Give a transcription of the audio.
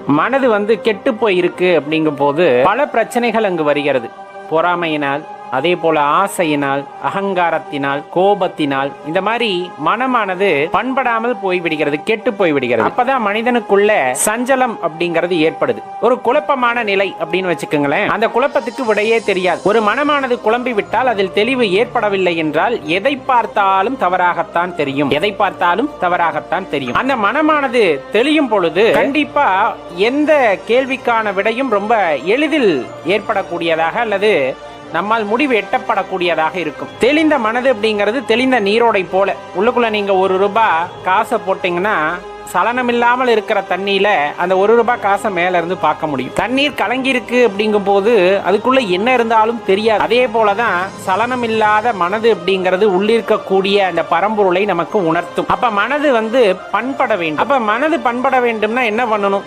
மனது கெட்டு போய் இருக்கு அப்படிங்கும் போது பல பிரச்சனைகள் அங்கு வருகிறது. பொறாமையினால், அதே போல ஆசையினால், அகங்காரத்தினால், கோபத்தினால், இந்த மாதிரி மனமானது பண்படாமல் போய்விடுகிறது, கெட்டு போய்விடுகிறது. அப்பதான் மனிதனுக்குள்ள சஞ்சலம் அப்படிங்கிறது ஏற்படுது. ஒரு குழப்பமான நிலை அப்படின்னு வச்சுக்கோங்களேன். அந்த குழப்பத்துக்கு விடையே தெரியாது. ஒரு மனமானது குழம்பி விட்டால் அதில் தெளிவு ஏற்படவில்லை என்றால் எதை பார்த்தாலும் தவறாகத்தான் தெரியும். எதை பார்த்தாலும் தவறாகத்தான் தெரியும். அந்த மனமானது தெளியும் பொழுது கண்டிப்பா எந்த கேள்விக்கான விடையும் ரொம்ப எளிதில் ஏற்படக்கூடியதாக அல்லது நம்மால் முடிவு எட்டப்படக்கூடியதாக இருக்கும். தெளிந்த மனது அப்படிங்கிறது தெளிந்த நீரோடை போல. உள்ளுக்குள்ள நீங்க ₹1 காசை போட்டீங்கன்னா சலனமில்லாமல் இருக்கிற தண்ணியில அந்த ₹1 காசை மேல இருந்து பார்க்க முடியும். தண்ணீர் கலங்கி இருக்கு அப்படிங்கும் போது அதுக்குள்ள என்ன இருந்தாலும் தெரியாது. அதே போலதான் சலனம் இல்லாத மனது அப்படிங்கிறது உள்ளிருக்கக்கூடிய அந்த பரம்பொருளை நமக்கு உணர்த்தும். அப்ப மனது பண்பட வேண்டும். அப்ப மனது பண்பட வேண்டும்னா என்ன பண்ணணும்?